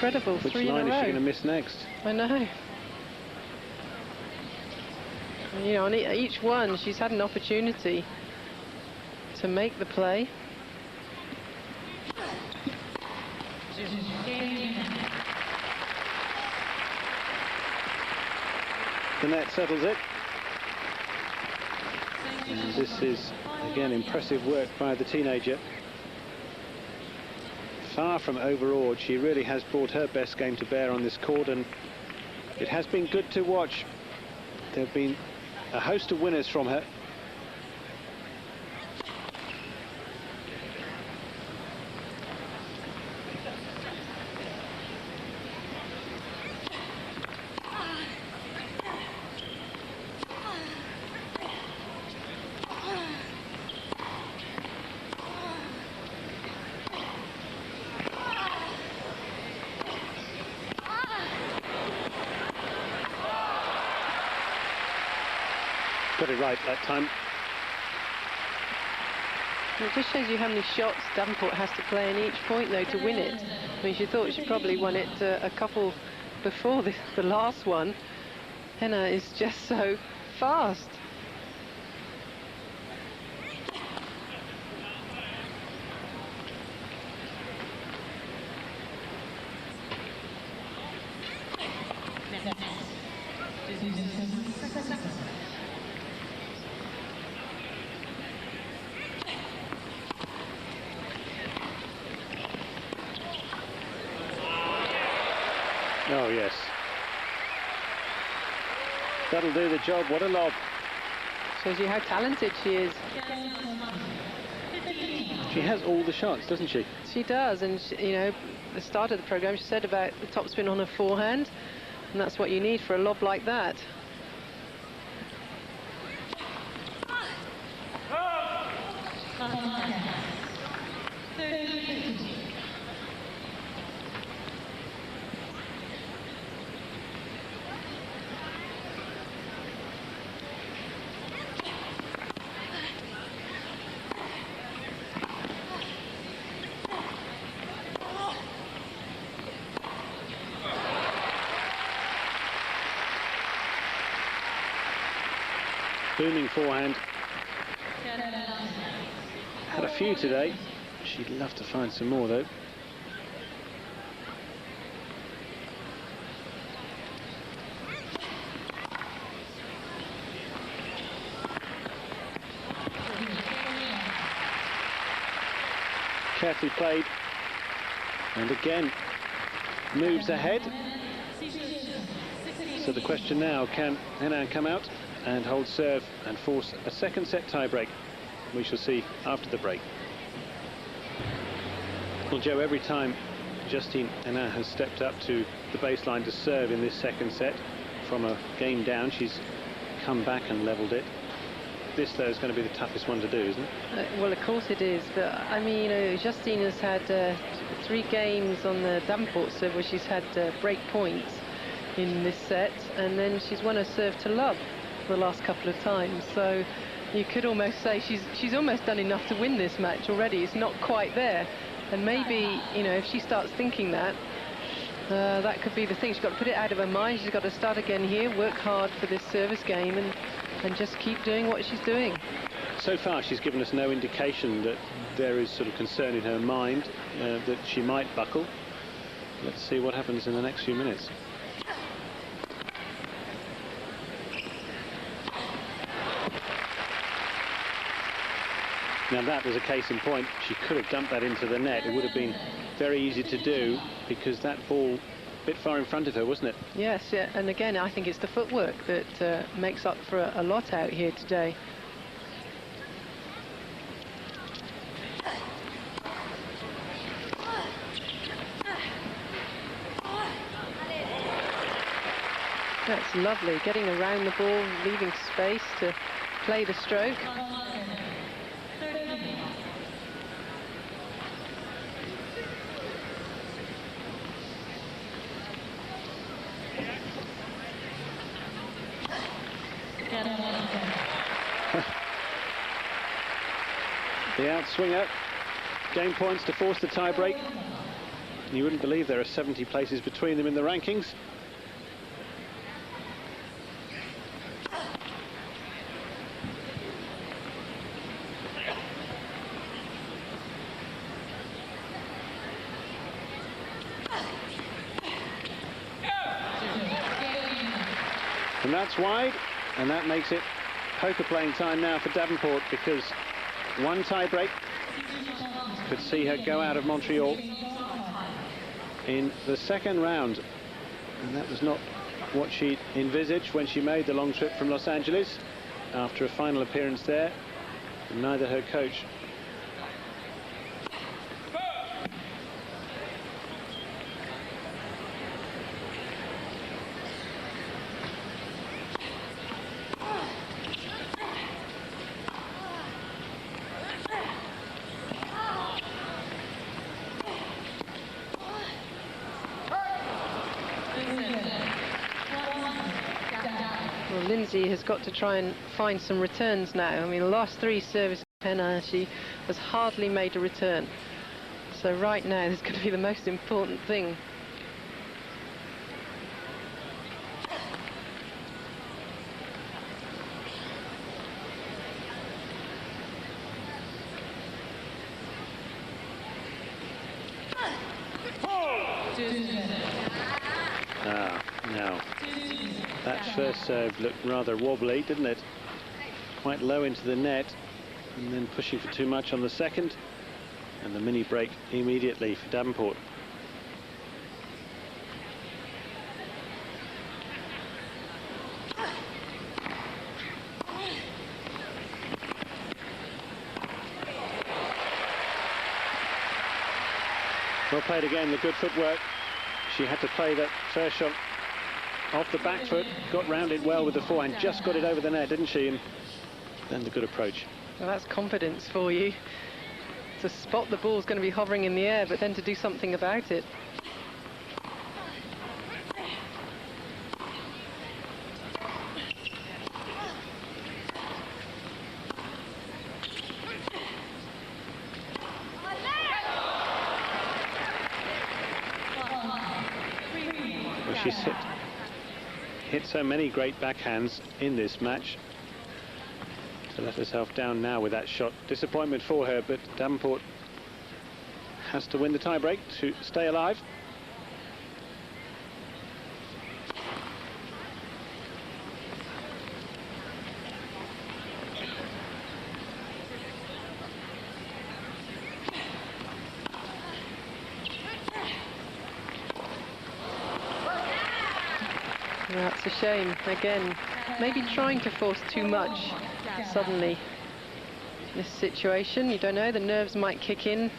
incredible. Which 3 in a line row. is she going to miss next? I know. You know, on each one, she's had an opportunity to make the play. The net settles it. And this is, again, impressive work by the teenager. Far from overawed, she really has brought her best game to bear on this court, and it has been good to watch. There have been a host of winners from her. Got it right that time. It just shows you how many shots Davenport has to play in each point, though, to win it. I mean, she thought she probably won it a couple before the last one. Hénin is just so fast. Oh, yes. That'll do the job. What a lob. Shows you how talented she is. She has all the shots, doesn't she? She does, and she, you know, the start of the program, she said about the topspin on her forehand, and that's what you need for a lob like that. Booming forehand. Had a few today. She'd love to find some more, though. Carefully played. And again, moves ahead. So the question now, can Hénin come out and hold serve and force a second set tie-break? We shall see after the break. Well, Joe, every time Justine Hénin has stepped up to the baseline to serve in this second set from a game down, she's come back and levelled it. This, though, is going to be the toughest one to do, isn't it? Well, of course it is, but I mean, you know, Justine has had 3 games on the Davenport serve where she's had break points in this set, and then she's won a serve to love the last couple of times, so you could almost say she's almost done enough to win this match already. It's not quite there, and maybe, you know, if she starts thinking that, that could be the thing. She's got to put it out of her mind. She's got to start again here, work hard for this service game, and just keep doing what she's doing. So far, she's given us no indication that there is sort of concern in her mind that she might buckle. Let's see what happens in the next few minutes. Now that was a case in point. She could have dumped that into the net. It would have been very easy to do because that ball a bit far in front of her, wasn't it? Yes, yeah, and again, I think it's the footwork that makes up for a lot out here today. That's lovely, getting around the ball, leaving space to play the stroke. The outswinger, game points to force the tie-break. You wouldn't believe there are 70 places between them in the rankings. And that's wide, and that makes it poker playing time now for Davenport, because one tie break could see her go out of Montreal in the second round. And that was not what she envisaged when she made the long trip from Los Angeles after a final appearance there. And neither her coach. Well, Lindsay has got to try and find some returns now. I mean, the last 3 service hénin, she has hardly made a return. So right now, this is going to be the most important thing. Now, that first serve looked rather wobbly, didn't it? Quite low into the net, and then pushing for too much on the second, and the mini break immediately for Davenport. Well played again, the good footwork. She had to play that first shot off the back foot, got round it well with the forehand, just got it over the net, didn't she? And then the good approach. Well, that's confidence for you. To spot the ball's going to be hovering in the air, but then to do something about it. Well, she's hit so many great backhands in this match to let herself down now with that shot. Disappointment for her, but Davenport has to win the tiebreak to stay alive. That's a shame. Again, maybe trying to force too much suddenly. This situation, you don't know, the nerves might kick in.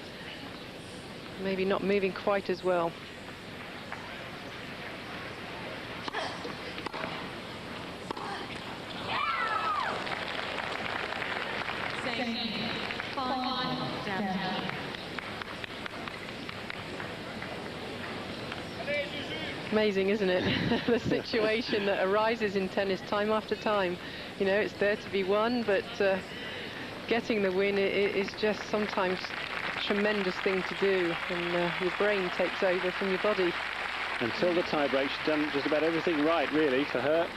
Maybe not moving quite as well. Amazing, isn't it? The situation that arises in tennis time after time. You know, it's there to be won, but getting the win is just sometimes a tremendous thing to do, and your brain takes over from your body. Until the tiebreak, she's done just about everything right, really, for her.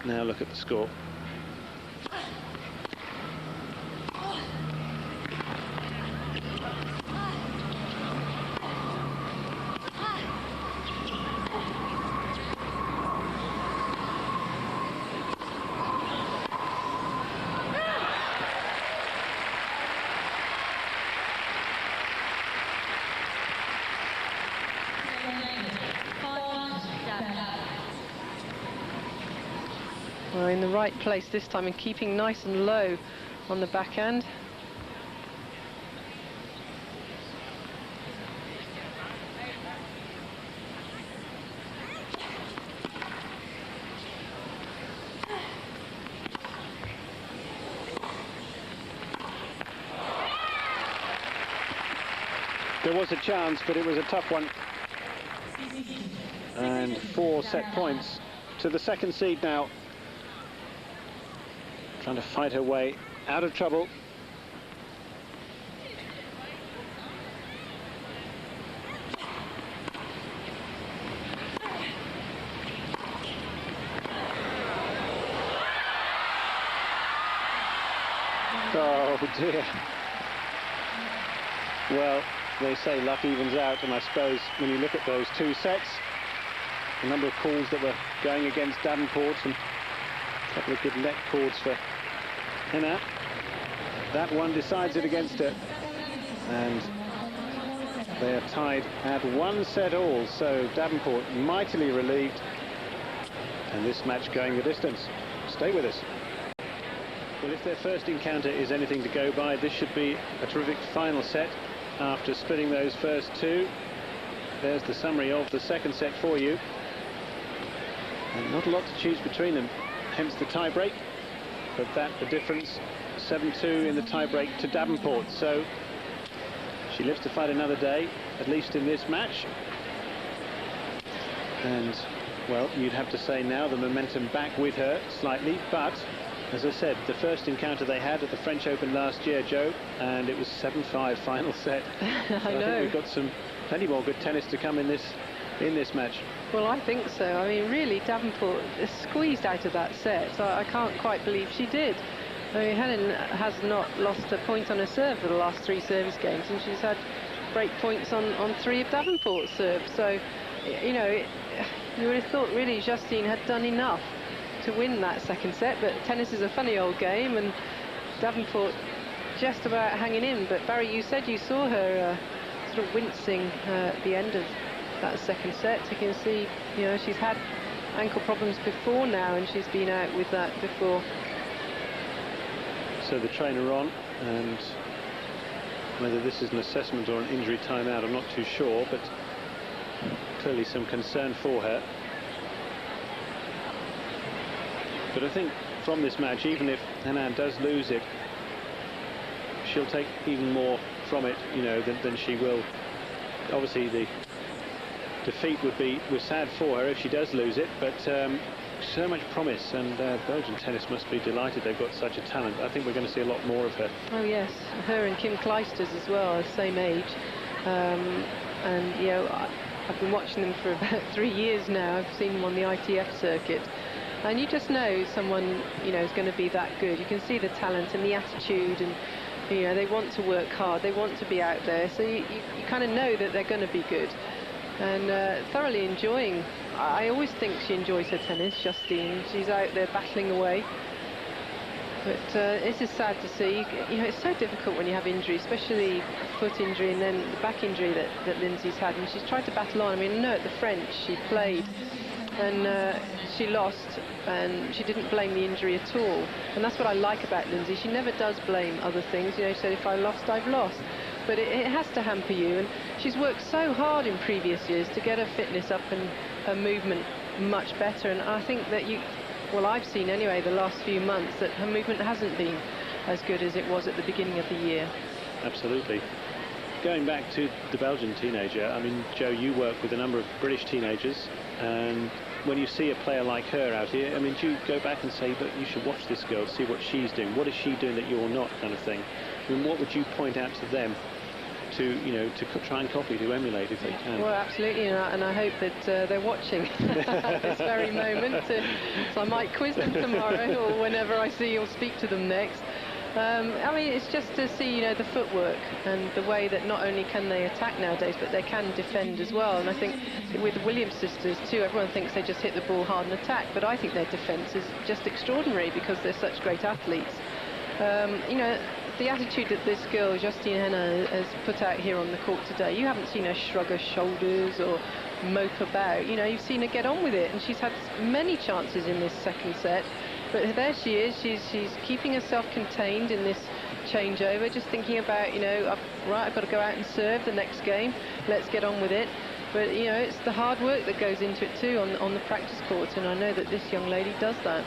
Now look at the score. Well, in the right place this time and keeping nice and low on the backhand. There was a chance, but it was a tough one. And 4 set points to the second seed now. Trying to fight her way out of trouble. Oh dear. Well, they say luck evens out, and I suppose when you look at those two sets, the number of calls that were going against Davenport and a couple of good net calls for hénin, that one decides it against her. And they are tied at 1 set all, so Davenport mightily relieved. And this match going the distance. Stay with us. Well, if their first encounter is anything to go by, this should be a terrific final set after splitting those first two. There's the summary of the second set for you. And not a lot to choose between them, hence the tie-break. But that the difference, 7-2 in the tie-break to Davenport. So she lives to fight another day, at least in this match. And, well, you'd have to say now the momentum back with her slightly, but as I said, the first encounter they had at the French Open last year, Joe, and it was 7-5 final set. So I think we've got plenty more good tennis to come in this match. Well, I think so. I mean, really, Davenport squeezed out of that set. So I can't quite believe she did. I mean, hénin has not lost a point on her serve for the last 3 service games, and she's had break points on 3 of Davenport's serve. So, you know, you would have thought really Justine had done enough to win that second set, but tennis is a funny old game, and Davenport just about hanging in. But Barry, you said you saw her sort of wincing at the end of that second set. You can see, you know, she's had ankle problems before now, and she's been out with that before. So the trainer on, and whether this is an assessment or an injury timeout, I'm not too sure, but clearly some concern for her. But I think from this match, even if hénin does lose it, she'll take even more from it, you know, than she will. Obviously, the defeat was sad for her if she does lose it, but so much promise, and Belgian tennis must be delighted they've got such a talent. I think we're going to see a lot more of her. Oh yes, her and Kim Clijsters as well, same age, and you know, I've been watching them for about 3 years now. I've seen them on the ITF circuit, and you just know someone, you know, is going to be that good. You can see the talent and the attitude, and you know, they want to work hard, they want to be out there, so you kind of know that they're going to be good. And thoroughly enjoying. I always think she enjoys her tennis, Justine. She's out there battling away. But this is sad to see. You know, it's so difficult when you have injury, especially a foot injury and then the back injury that Lindsay's had. And she's tried to battle on. I mean, no, at the French she played, and she lost, and she didn't blame the injury at all. And that's what I like about Lindsay. She never does blame other things. You know, she said, if I lost, I've lost. But it has to hamper you, and she's worked so hard in previous years to get her fitness up and her movement much better. And I think that well, I've seen anyway the last few months that her movement hasn't been as good as it was at the beginning of the year. Absolutely. Going back to the Belgian teenager, I mean, Joe, you work with a number of British teenagers, and when you see a player like her out here, I mean, do you go back and say, look, you should watch this girl, see what she's doing, what is she doing that you're not, kind of thing? I mean, what would you point out to them to, you know, to try and copy, to emulate if they can? Well, absolutely, and I hope that they're watching at this very moment. So I might quiz them tomorrow or whenever I see or speak to them next. I mean, it's just to see, you know, the footwork and the way that not only can they attack nowadays, but they can defend as well. And I think with the Williams sisters too, everyone thinks they just hit the ball hard and attack, but I think their defence is just extraordinary because they're such great athletes. You know, the attitude that this girl, Justine hénin, has put out here on the court today, you haven't seen her shrug her shoulders or mope about. You know, you've seen her get on with it, and she's had many chances in this second set. But there she is, she's keeping herself contained in this changeover, just thinking about, you know, right, I've got to go out and serve the next game, let's get on with it. But, you know, it's the hard work that goes into it too on the practice court, and I know that this young lady does that.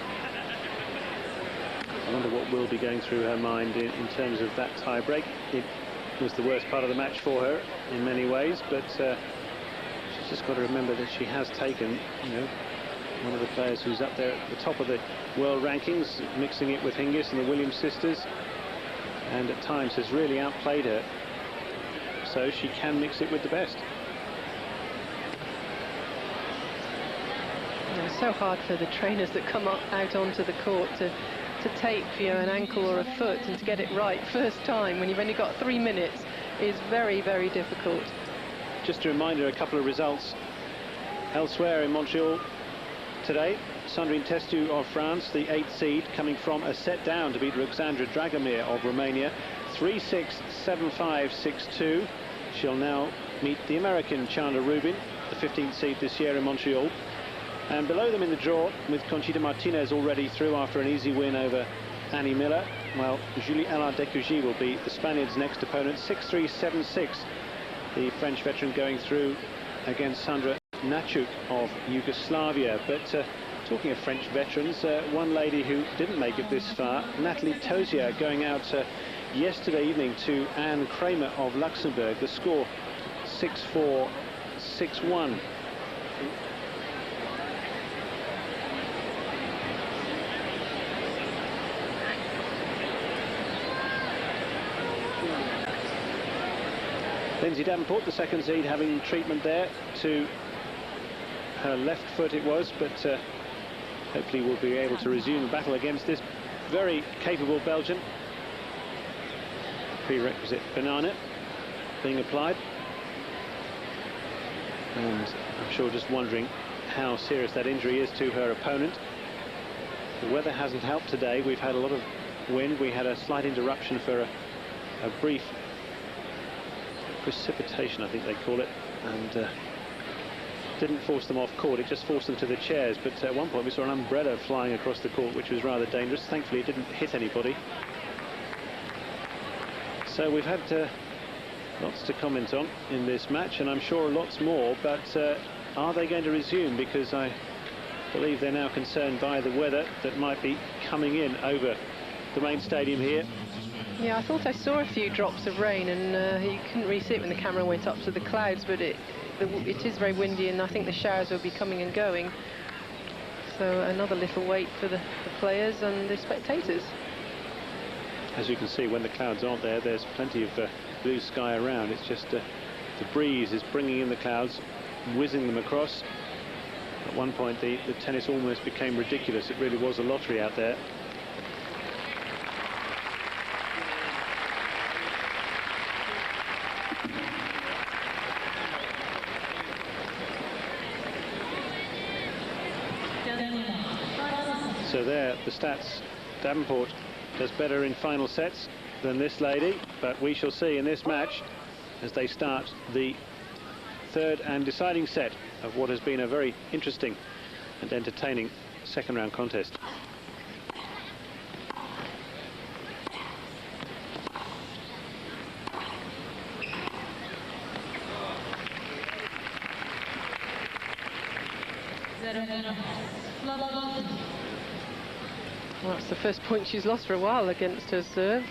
I wonder what will be going through her mind in terms of that tie-break. It was the worst part of the match for her in many ways, but she's just got to remember that she has taken, you know, one of the players who's up there at the top of the world rankings, mixing it with Hingis and the Williams sisters, and at times has really outplayed her, so she can mix it with the best. You know, it's so hard for the trainers that come out onto the court to to take for an ankle or a foot, and to get it right first time when you've only got 3 minutes is very, very difficult. Just a reminder, a couple of results elsewhere in Montreal today. Sandrine Testu of France, the 8th seed, coming from a set down to beat Ruxandra Dragomir of Romania, 3-6, 7-5, 6-2. She'll now meet the American Chandler Rubin, the 15th seed this year in Montreal. And below them in the draw, with Conchita Martinez already through after an easy win over Annie Miller, well, Julie-Alain Decougy will be the Spaniard's next opponent, 6-3, 7-6. The French veteran going through against Sandra Nachuk of Yugoslavia. But talking of French veterans, one lady who didn't make it this far, Nathalie Tozier, going out yesterday evening to Anne Kramer of Luxembourg. The score 6-4, 6-1. Lindsay Davenport, the 2nd seed, having treatment there to her left foot it was, but hopefully will be able to resume battle against this very capable Belgian. Prerequisite banana being applied. And I'm sure just wondering how serious that injury is to her opponent. The weather hasn't helped today. We've had a lot of wind. We had a slight interruption for a brief precipitation, I think they call it, and didn't force them off court, it just forced them to the chairs. But at one point we saw an umbrella flying across the court, which was rather dangerous. Thankfully it didn't hit anybody. So we've had lots to comment on in this match, and I'm sure lots more, but are they going to resume? Because I believe they're now concerned by the weather that might be coming in over the main stadium here. Yeah, I thought I saw a few drops of rain, and you couldn't really see it when the camera went up to the clouds, but it is very windy, and I think the showers will be coming and going. So another little wait for the players and the spectators. As you can see, when the clouds aren't there, there's plenty of blue sky around. It's just the breeze is bringing in the clouds, whizzing them across. At one point the tennis almost became ridiculous. It really was a lottery out there. So there, the stats. Davenport does better in final sets than this lady, but we shall see in this match as they start the 3rd and deciding set of what has been a very interesting and entertaining 2nd round contest. Well, that's the first point she's lost for a while against her serve,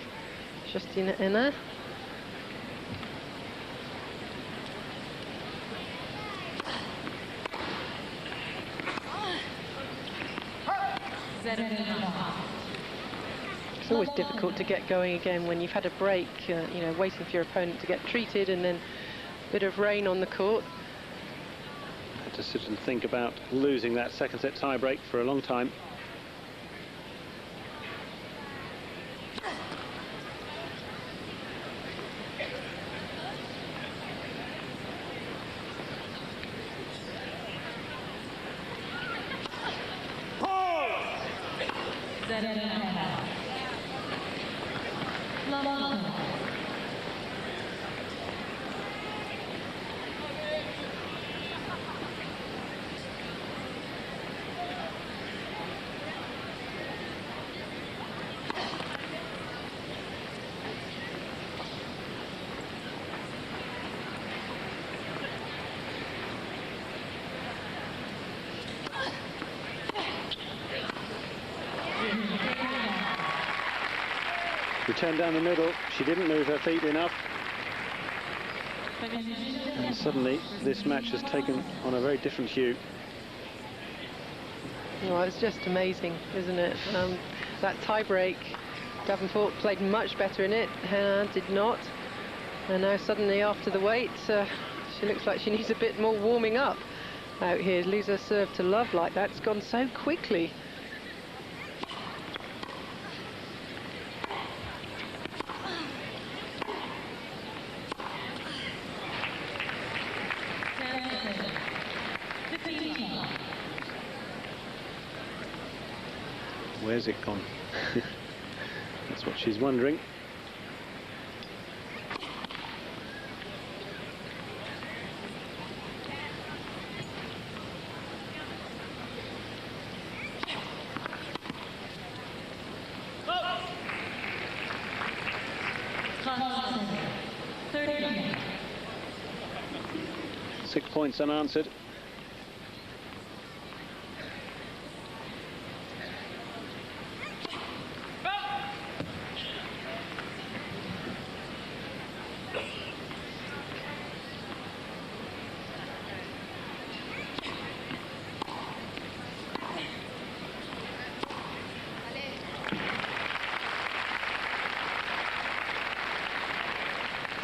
Justine hénin. It's always difficult to get going again when you've had a break, you know, waiting for your opponent to get treated, and then a bit of rain on the court. Had to sit and think about losing that 2nd set tie-break for a long time. Return down the middle, she didn't move her feet enough, and suddenly this match has taken on a very different hue. Well, it's just amazing, isn't it? That tie-break, Davenport played much better in it, hénin did not, and now suddenly after the wait, she looks like she needs a bit more warming up out here. Lose her serve to love like that, it's gone so quickly. Where's it gone? That's what she's wondering. Six points unanswered.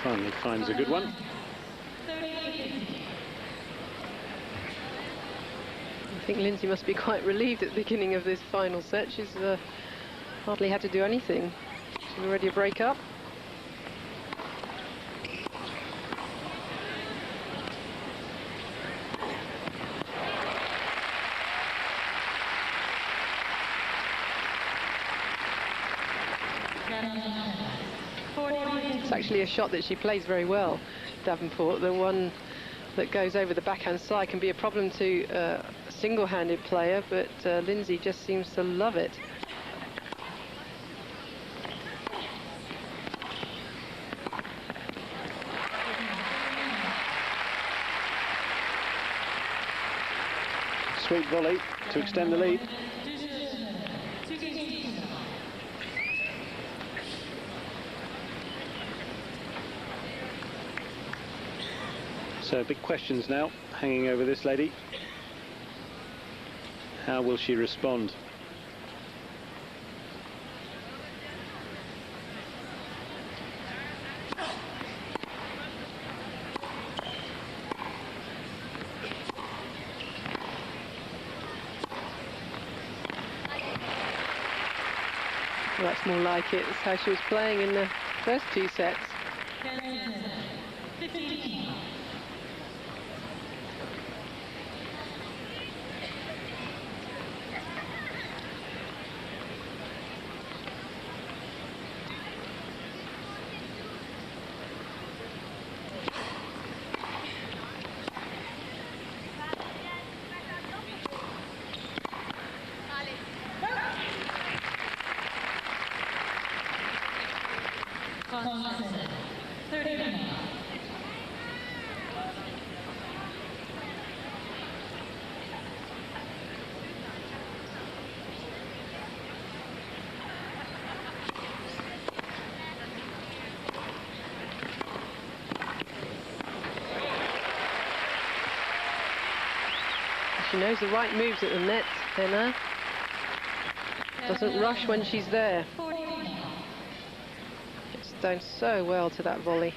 Finally finds a good one. I think Lindsay must be quite relieved at the beginning of this final set. She's hardly had to do anything. She's already a break up. It's actually a shot that she plays very well, Davenport. The one that goes over the backhand side can be a problem to a single-handed player, but Lindsay just seems to love it. Sweet volley to extend the lead. So big questions now hanging over this lady. How will she respond? Well, that's more like it. It's how she was playing in the first two sets. She knows the right moves at the net, Hénin. Doesn't rush when she's there. Gets down so well to that volley.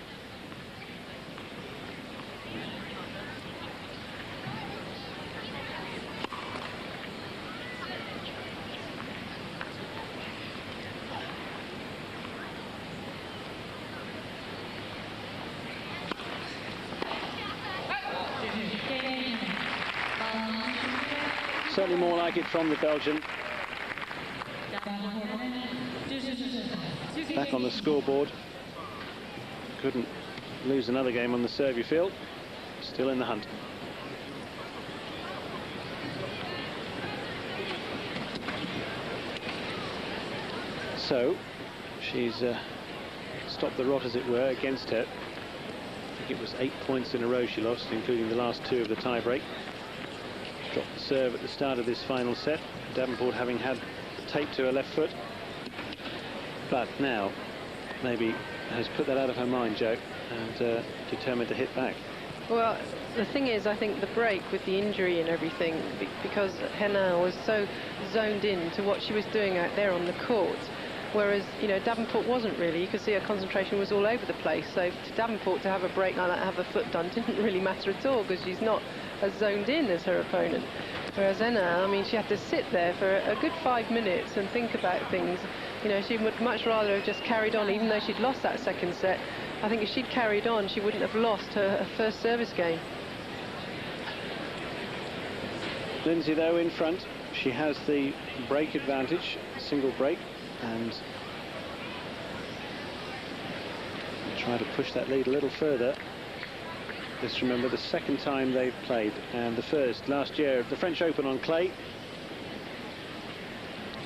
Certainly more like it from the Belgian. Back on the scoreboard. Couldn't lose another game on the serve, you feel. Still in the hunt. So she's stopped the rot, as it were, against her. I think it was 8 points in a row she lost, including the last two of the tie-break. Dropped the serve at the start of this final set, Davenport having had tape to her left foot. But now, maybe has put that out of her mind, Joe, and determined to hit back. Well, the thing is, I think the break with the injury and everything, because Hénin was so zoned in to what she was doing out there on the court, whereas, you know, Davenport wasn't really. You could see her concentration was all over the place. So to Davenport to have a break like that, have her foot done, didn't really matter at all, because she's not as zoned in as her opponent. Whereas Hénin, I mean, she had to sit there for a good 5 minutes and think about things. You know, she would much rather have just carried on, even though she'd lost that second set. I think if she'd carried on, she wouldn't have lost her first service game. Lindsay, though, in front. she has the break advantage, single break, and try to push that lead a little further. Just remember the second time they've played, and the first last year at the French Open on clay.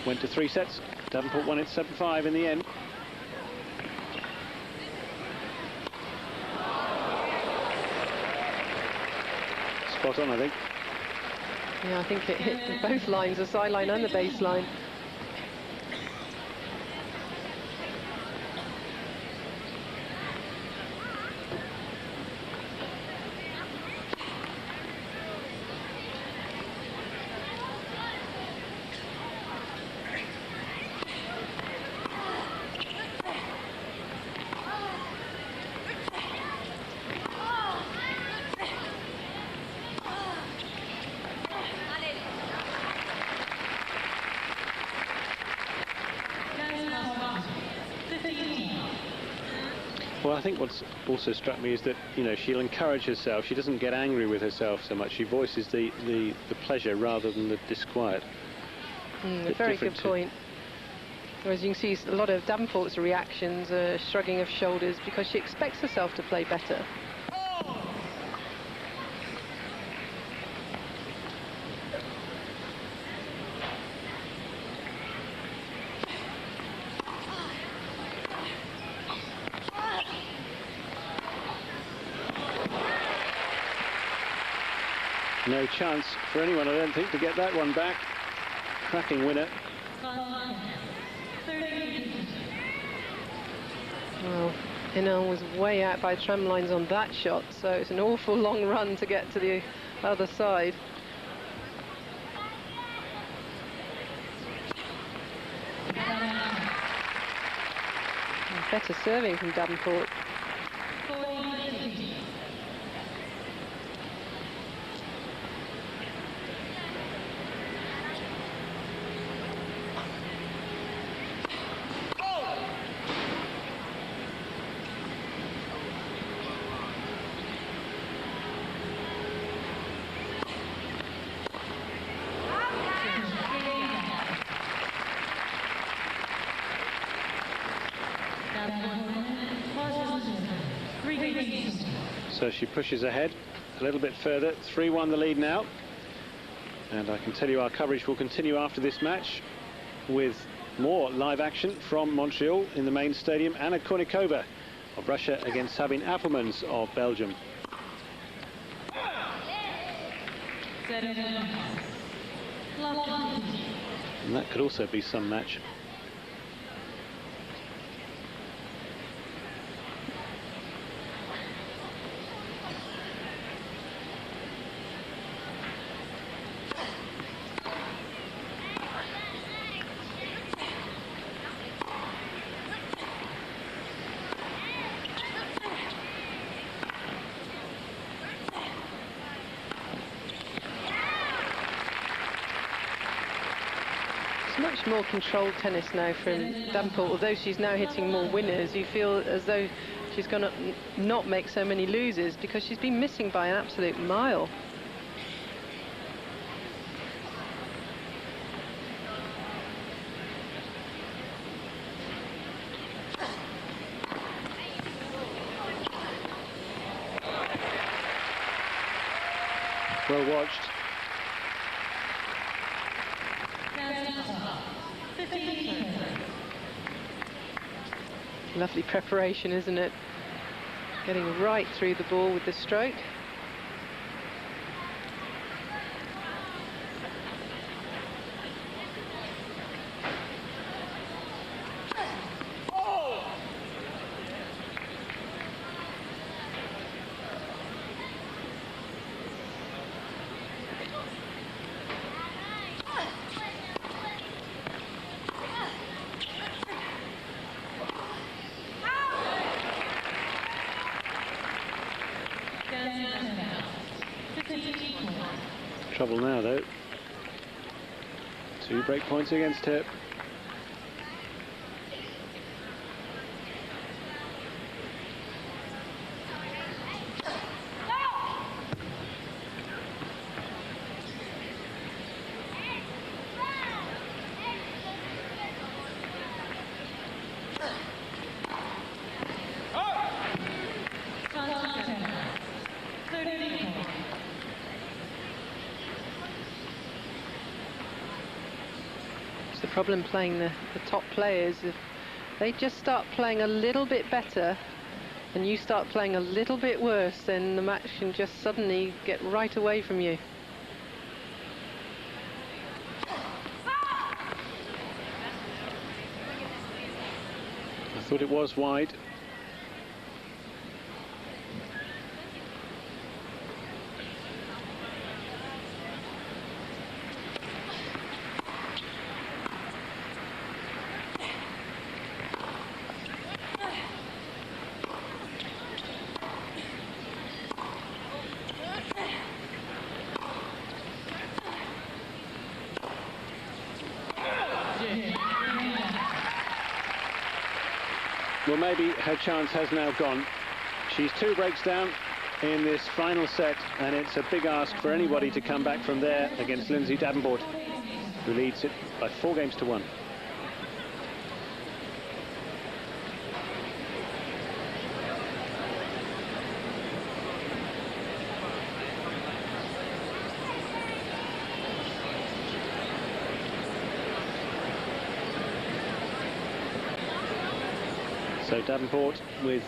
Went to 3 sets. Davenport won it 7-5 in the end. Spot on, I think. Yeah, I think it hit both lines, the sideline and the baseline. Well, I think what's also struck me is that, you know, she'll encourage herself. She doesn't get angry with herself so much. She voices the pleasure rather than the disquiet. A very good point. Whereas you can see a lot of Davenport's reactions, shrugging of shoulders, because she expects herself to play better. No chance for anyone, I don't think, to get that one back. Cracking winner. Well, hénin was way out by tram lines on that shot, so it's an awful long run to get to the other side. Better serving from Davenport. So she pushes ahead a little bit further. 3-1 the lead now. And I can tell you our coverage will continue after this match with more live action from Montreal in the main stadium. Anna Kournikova of Russia against Sabine Appelmans of Belgium. And that could also be some match. Much more controlled tennis now from Davenport. Although she's now hitting more winners, you feel as though she's going to not make so many losers, because she's been missing by an absolute mile. Well watched. Lovely preparation, isn't it? Getting right through the ball with the stroke. Trouble now, though. 2 break points against her. It's the problem playing the top players. If they just start playing a little bit better and you start playing a little bit worse, then the match can just suddenly get right away from you. I thought it was wide. Well, maybe her chance has now gone. She's 2 breaks down in this final set, and it's a big ask for anybody to come back from there against Lindsay Davenport, who leads it by 4 games to 1. So Davenport with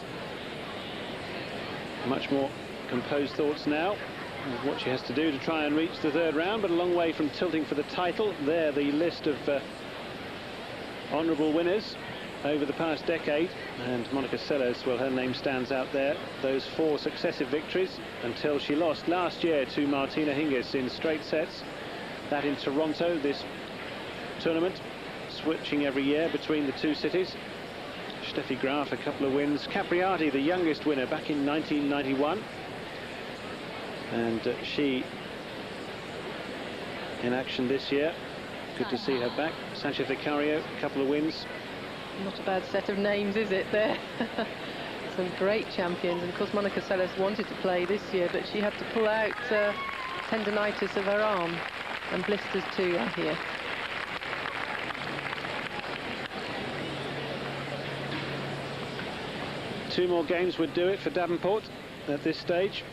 much more composed thoughts now of what she has to do to try and reach the 3rd round, but a long way from tilting for the title. There, the list of honourable winners over the past decade, and Monica Seles, well, her name stands out there. Those 4 successive victories until she lost last year to Martina Hingis in straight sets. That in Toronto, this tournament switching every year between the 2 cities. Steffi Graf, a couple of wins. Capriati, the youngest winner, back in 1991. And she in action this year. Good to see her back. Sanchez Vicario, a couple of wins. Not a bad set of names, is it, there? Some great champions. And of course, Monica Seles wanted to play this year, but she had to pull out tendinitis of her arm. And blisters too, I hear. Two more games would do it for Davenport at this stage.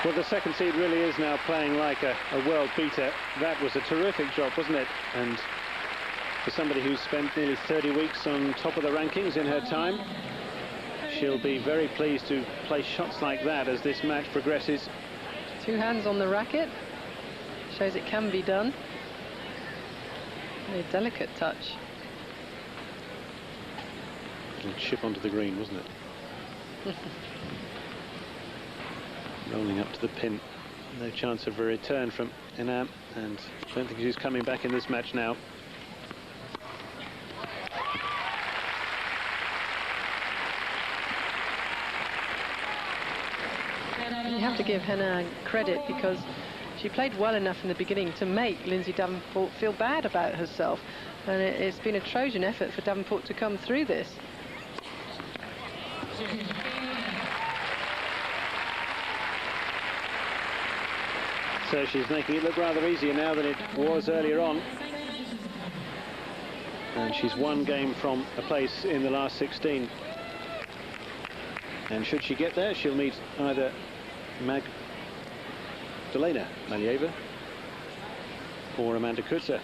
Well, the second seed really is now playing like a world beater. That was a terrific job, wasn't it? And for somebody who's spent nearly 30 weeks on top of the rankings in her time, she'll be very pleased to play shots like that as this match progresses. 2 hands on the racket. Shows it can be done. A delicate touch. Little chip onto the green, wasn't it? Rolling up to the pin. No chance of a return from hénin, and I don't think she's coming back in this match now. You have to give hénin credit because she played well enough in the beginning to make Lindsay Davenport feel bad about herself, and it's been a Trojan effort for Davenport to come through this. So she's making it look rather easier now than it was earlier on. And she's 1 game from a place in the last 16. And should she get there, she'll meet either Magdalena Malieva or Amanda Kutzer.